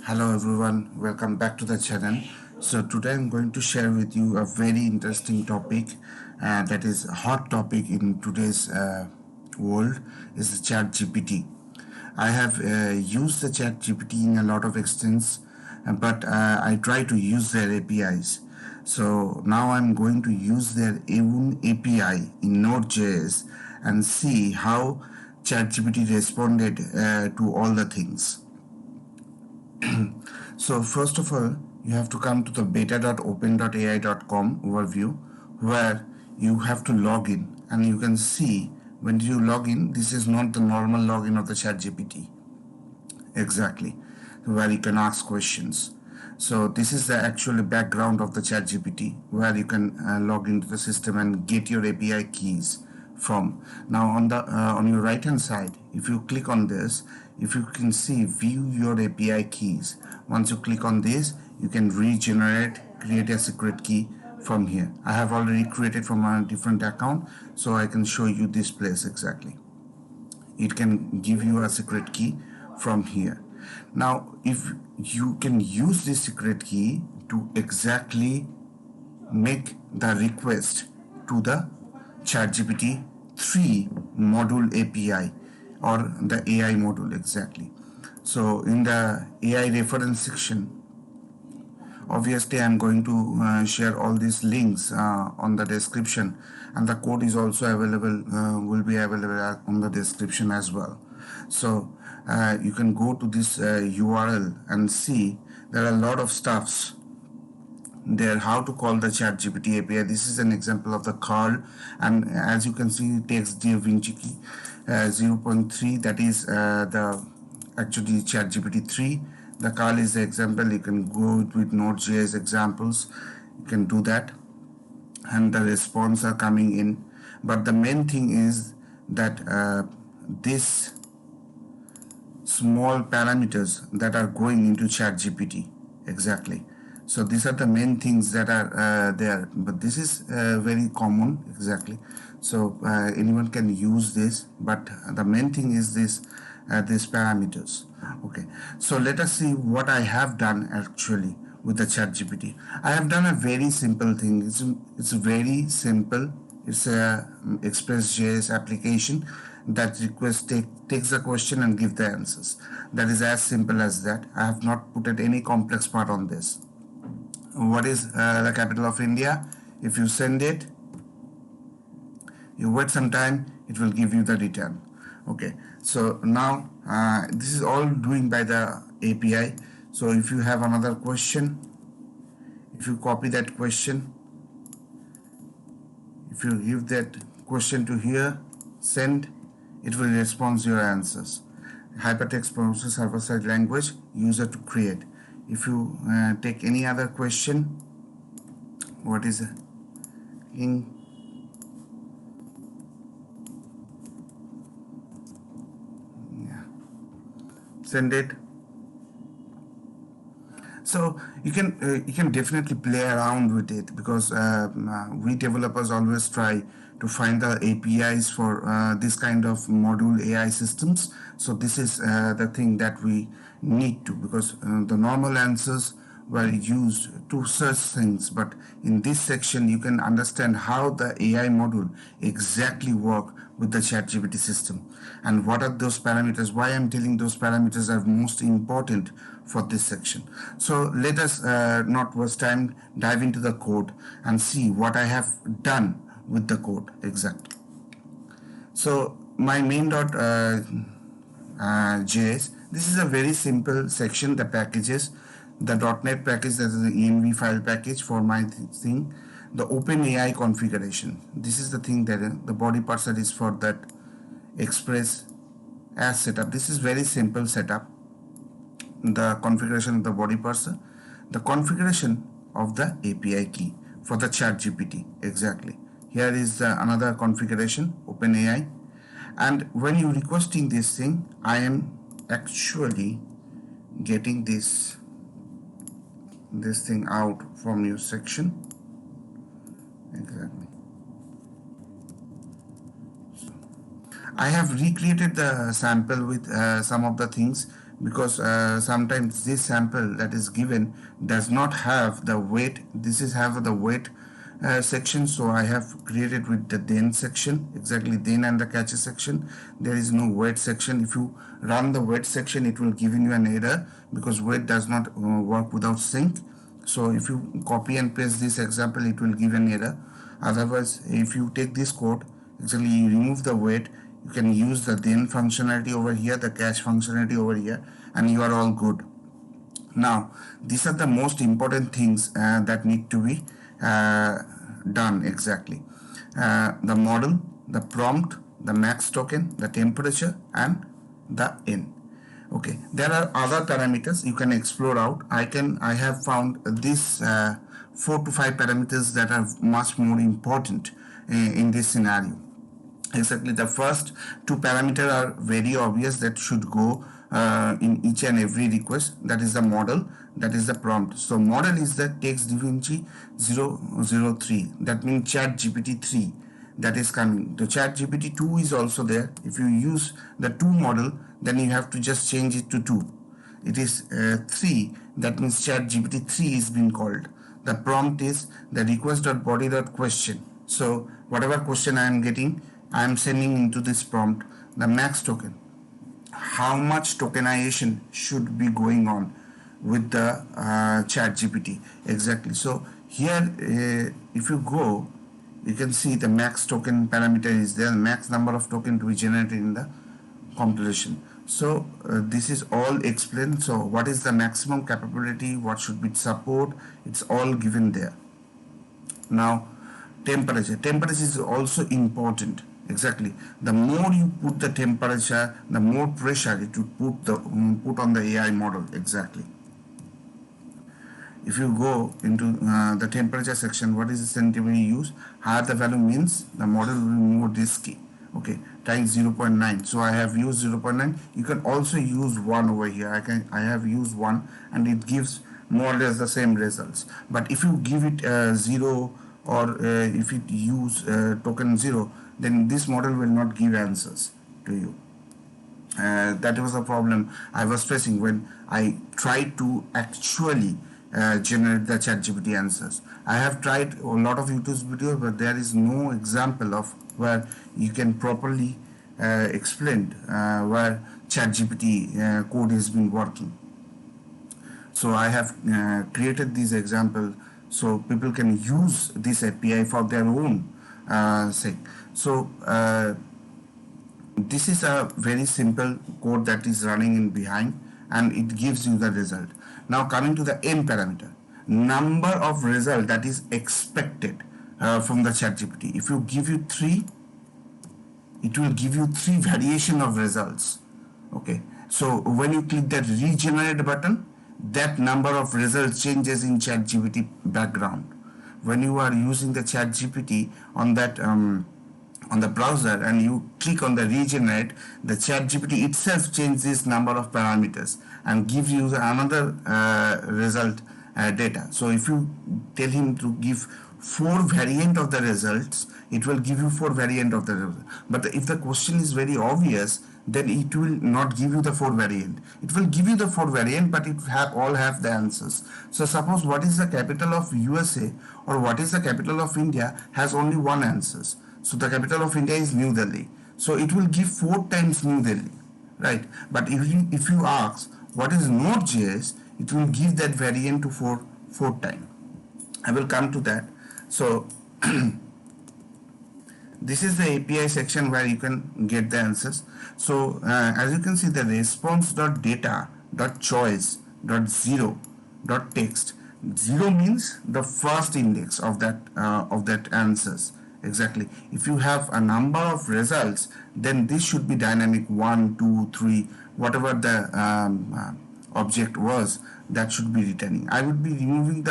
Hello everyone, welcome back to the channel. So today I'm going to share with you a very interesting topic that is a hot topic in today's world is the ChatGPT. I have used the ChatGPT in a lot of extents, but I try to use their APIs. So now I'm going to use their own API in Node.js and see how ChatGPT responded to all the things. So first of all, you have to come to the beta.open.ai.com overview where you have to log in, and you can see when you log in, this is not the normal login of the ChatGPT. Exactly, where you can ask questions. So this is the actual background of the ChatGPT where you can log into the system and get your API keys from. Now on your right hand side, if you click on this, if you can see view your API keys. Once you click on this, you can create a secret key from here. I have already created from a different account, so I can show you this place exactly. It can give you a secret key from here. Now if you can use this secret key to exactly make the request to the ChatGPT 3 module API or the AI module exactly. So in the AI reference section, obviously I'm going to share all these links on the description, and the code is also available, will be available on the description as well. So you can go to this URL and see there are a lot of stuffs there, how to call the ChatGPT API. This is an example of the call, and as you can see it takes Dcoumentaion 0.3, that is the actually ChatGPT 3. The call is the example. You can go with Node.js examples, you can do that, and the response are coming in. But the main thing is that this small parameters that are going into ChatGPT exactly. So these are the main things that are there, but this is very common exactly. So anyone can use this, but the main thing is this these parameters. Okay, so let us see what I have done actually with the ChatGPT. I have done a very simple thing. It's very simple. It's a Express.js application that takes the question and give the answers. That is as simple as that. I have not put any complex part on this. What is the capital of India? If you send it, you wait some time, it will give you the return. Okay, so now this is all doing by the API. So if you have another question, if you copy that question, if you give that question to here, send, it will respond to your answers. Hypertext process server-side language user to create. If you take any other question, what is in send it. So you can definitely play around with it, because we developers always try to find the APIs for this kind of module AI systems. So this is the thing that we need to, because the normal answers were used to search things, but in this section you can understand how the AI module exactly work with the ChatGPT system, and what are those parameters, why I'm telling those parameters are most important for this section. So let us not waste time, dive into the code and see what I have done with the code exactly. So my main.js, this is a very simple section, the packages, the .NET package, that is the env file package for my thing, the OpenAI configuration. This is the thing that the body parser is for that Express as setup. This is very simple setup. The configuration of the body parser, the configuration of the API key for the ChatGPT exactly. Here is another configuration, OpenAI, and when you requesting this thing, I am actually getting this thing out from your section exactly. I have recreated the sample with some of the things because sometimes this sample that is given does not have the weight. This is have the weight section, so I have created with the then section, exactly, then and the catches section. There is no weight section. If you run the weight section, it will give you an error because weight does not work without sync. So if you copy and paste this example, it will give an error. Otherwise, if you take this code, actually you remove the weight, you can use the then functionality over here, the catch functionality over here, and you are all good. Now, these are the most important things that need to be done exactly. The model, the prompt, the max token, the temperature, and the n. Okay, there are other parameters you can explore out. I have found these 4 to 5 parameters that are much more important in this scenario. Exactly, the first two parameters are very obvious that should go in each and every request. That is the model, that is the prompt. So model is the text Dcoumentaion 003, that means ChatGPT3 that is coming. The ChatGPT2 is also there. If you use the 2 model, then you have to just change it to 2. It is 3, that means ChatGPT3 is being called. The prompt is the request.body.question. So whatever question I am getting, I am sending into this prompt. The max token, how much tokenization should be going on with the ChatGPT exactly. So here if you go, you can see the max token parameter is there, max number of token to be generated in the compilation. So this is all explained. So what is the maximum capability, what should be support, it's all given there. Now temperature is also important. Exactly, the more you put the temperature, the more pressure it will put on the AI model. Exactly, if you go into the temperature section, what is the centimeter use, higher the value means the model will be more risky. Okay, times 0.9, so I have used 0.9. You can also use 1 over here. I have used 1 and it gives more or less the same results. But if you give it 0 or if it use token 0, then this model will not give answers to you. That was a problem I was facing when I tried to actually generate the ChatGPT answers. I have tried a lot of YouTube videos, but there is no example of where you can properly explain where ChatGPT code has been working. So I have created this example so people can use this API for their own sake. So this is a very simple code that is running in behind and it gives you the result. Now coming to the n parameter, number of result that is expected from the ChatGPT. If you give you 3, it will give you 3 variation of results. Okay, so when you click that regenerate button, that number of results changes in ChatGPT background. When you are using the ChatGPT on that on the browser and you click on the regenerate, the ChatGPT itself changes number of parameters and gives you another result data. So if you tell him to give 4 variant of the results, it will give you 4 variant of the result. But if the question is very obvious, then it will not give you the 4 variant. It will give you the 4 variant, but it all have the answers. So suppose what is the capital of USA or what is the capital of India has only one answers. So the capital of India is New Delhi. So it will give 4 times New Delhi, right? But if you ask what is Node.js, it will give that variant to 4 times. I will come to that. So this is the API section where you can get the answers. So as you can see, the response.data.choice.0.text. 0 means the first index of that answers. Exactly. If you have a number of results, then this should be dynamic 1, 2, 3, whatever the object was, that should be returning. I would be removing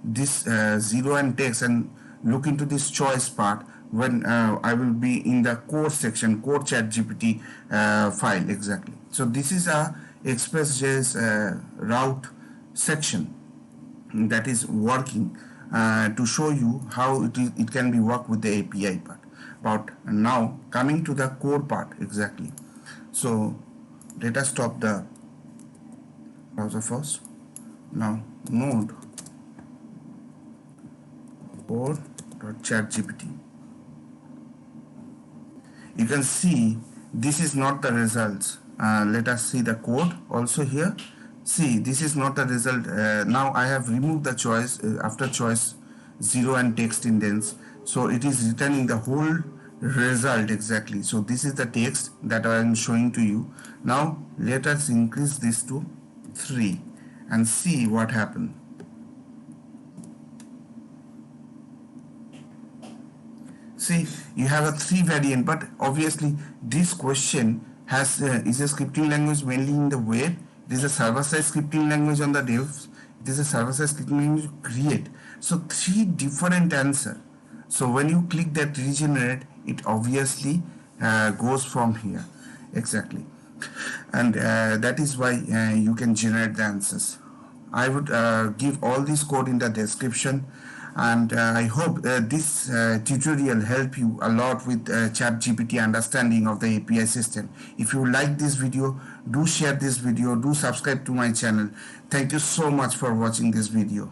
this 0 and text and look into this choice part when I will be in the core section, core ChatGPT file. Exactly. So this is a Express.js route section that is working to show you how it can be worked with the API part. But now coming to the core part. Exactly. So let us stop the browser first. Now node core.chatgpt. You can see this is not the results. Let us see the code also here. See, this is not the result. Now I have removed the choice after choice 0 and text indents, so it is returning the whole result exactly. So this is the text that I am showing to you. Now let us increase this to 3 and see what happened. See, you have a 3 variant, but obviously this question has is a scripting language mainly in the web. It is a server-side scripting language on the devs. It is a server-side scripting language create. So 3 different answer. So when you click that regenerate, it obviously goes from here exactly, and that is why you can generate the answers. I would give all this code in the description, and I hope this tutorial help you a lot with ChatGPT understanding of the API system. If you like this video, do share this video, do subscribe to my channel. Thank you so much for watching this video.